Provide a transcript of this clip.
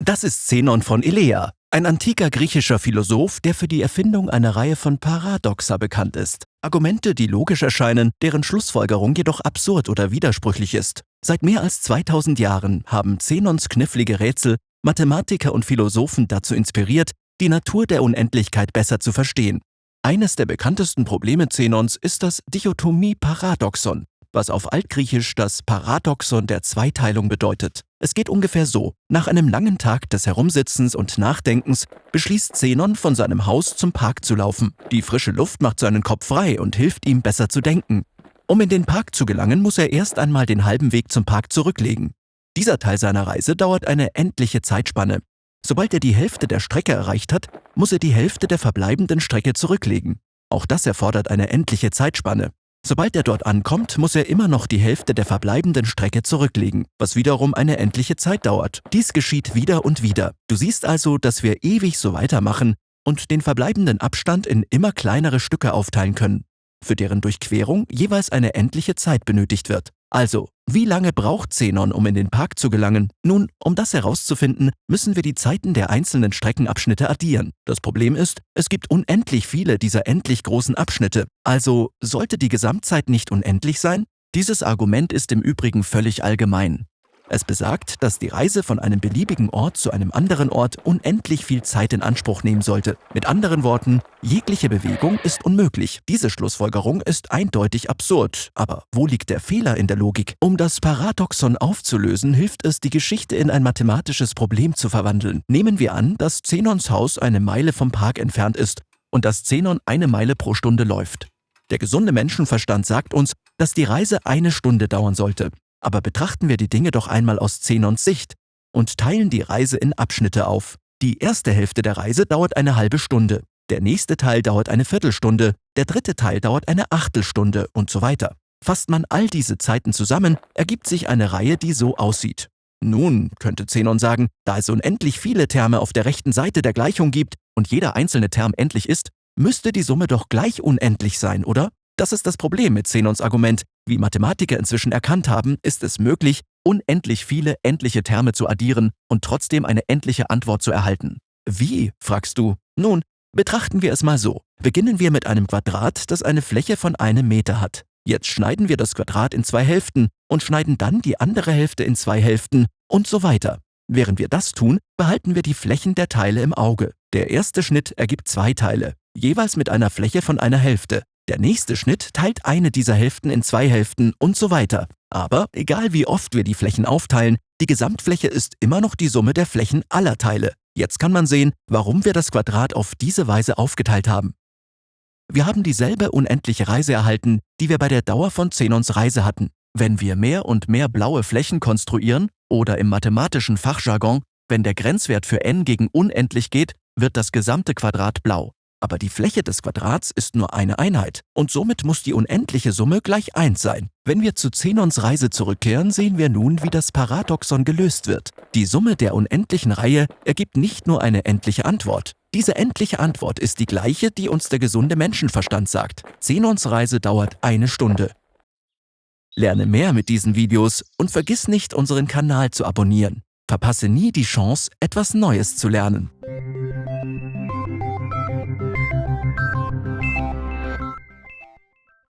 Das ist Zenon von Elea, ein antiker griechischer Philosoph, der für die Erfindung einer Reihe von Paradoxa bekannt ist. Argumente, die logisch erscheinen, deren Schlussfolgerung jedoch absurd oder widersprüchlich ist. Seit mehr als 2000 Jahren haben Zenons knifflige Rätsel Mathematiker und Philosophen dazu inspiriert, die Natur der Unendlichkeit besser zu verstehen. Eines der bekanntesten Probleme Zenons ist das Dichotomie-Paradoxon, was auf Altgriechisch das Paradoxon der Zweiteilung bedeutet. Es geht ungefähr so: Nach einem langen Tag des Herumsitzens und Nachdenkens beschließt Zenon, von seinem Haus zum Park zu laufen. Die frische Luft macht seinen Kopf frei und hilft ihm, besser zu denken. Um in den Park zu gelangen, muss er erst einmal den halben Weg zum Park zurücklegen. Dieser Teil seiner Reise dauert eine endliche Zeitspanne. Sobald er die Hälfte der Strecke erreicht hat, muss er die Hälfte der verbleibenden Strecke zurücklegen. Auch das erfordert eine endliche Zeitspanne. Sobald er dort ankommt, muss er immer noch die Hälfte der verbleibenden Strecke zurücklegen, was wiederum eine endliche Zeit dauert. Dies geschieht wieder und wieder. Du siehst also, dass wir ewig so weitermachen und den verbleibenden Abstand in immer kleinere Stücke aufteilen können, für deren Durchquerung jeweils eine endliche Zeit benötigt wird. Also, wie lange braucht Zenon, um in den Park zu gelangen? Nun, um das herauszufinden, müssen wir die Zeiten der einzelnen Streckenabschnitte addieren. Das Problem ist, es gibt unendlich viele dieser endlich großen Abschnitte. Also, sollte die Gesamtzeit nicht unendlich sein? Dieses Argument ist im Übrigen völlig allgemein. Es besagt, dass die Reise von einem beliebigen Ort zu einem anderen Ort unendlich viel Zeit in Anspruch nehmen sollte. Mit anderen Worten, jegliche Bewegung ist unmöglich. Diese Schlussfolgerung ist eindeutig absurd. Aber wo liegt der Fehler in der Logik? Um das Paradoxon aufzulösen, hilft es, die Geschichte in ein mathematisches Problem zu verwandeln. Nehmen wir an, dass Zenons Haus eine Meile vom Park entfernt ist und dass Zenon 1 Meile pro Stunde läuft. Der gesunde Menschenverstand sagt uns, dass die Reise 1 Stunde dauern sollte. Aber betrachten wir die Dinge doch einmal aus Zenons Sicht und teilen die Reise in Abschnitte auf. Die erste Hälfte der Reise dauert eine halbe Stunde, der nächste Teil dauert eine Viertelstunde, der dritte Teil dauert eine Achtelsstunde und so weiter. Fasst man all diese Zeiten zusammen, ergibt sich eine Reihe, die so aussieht. Nun, könnte Zenon sagen, da es unendlich viele Terme auf der rechten Seite der Gleichung gibt und jeder einzelne Term endlich ist, müsste die Summe doch gleich unendlich sein, oder? Das ist das Problem mit Zenons Argument. Wie Mathematiker inzwischen erkannt haben, ist es möglich, unendlich viele endliche Terme zu addieren und trotzdem eine endliche Antwort zu erhalten. Wie, fragst du? Nun, betrachten wir es mal so. Beginnen wir mit einem Quadrat, das eine Fläche von 1 Meter hat. Jetzt schneiden wir das Quadrat in 2 Hälften und schneiden dann die andere Hälfte in 2 Hälften und so weiter. Während wir das tun, behalten wir die Flächen der Teile im Auge. Der erste Schnitt ergibt 2 Teile, jeweils mit einer Fläche von 1 Hälfte. Der nächste Schnitt teilt eine dieser Hälften in 2 Hälften und so weiter. Aber egal wie oft wir die Flächen aufteilen, die Gesamtfläche ist immer noch die Summe der Flächen aller Teile. Jetzt kann man sehen, warum wir das Quadrat auf diese Weise aufgeteilt haben. Wir haben dieselbe unendliche Reise erhalten, die wir bei der Dauer von Zenons Reise hatten. Wenn wir mehr und mehr blaue Flächen konstruieren, oder im mathematischen Fachjargon, wenn der Grenzwert für n gegen unendlich geht, wird das gesamte Quadrat blau. Aber die Fläche des Quadrats ist nur eine Einheit und somit muss die unendliche Summe gleich 1 sein. Wenn wir zu Zenons Reise zurückkehren, sehen wir nun, wie das Paradoxon gelöst wird. Die Summe der unendlichen Reihe ergibt nicht nur eine endliche Antwort. Diese endliche Antwort ist die gleiche, die uns der gesunde Menschenverstand sagt. Zenons Reise dauert 1 Stunde. Lerne mehr mit diesen Videos und vergiss nicht, unseren Kanal zu abonnieren. Verpasse nie die Chance, etwas Neues zu lernen.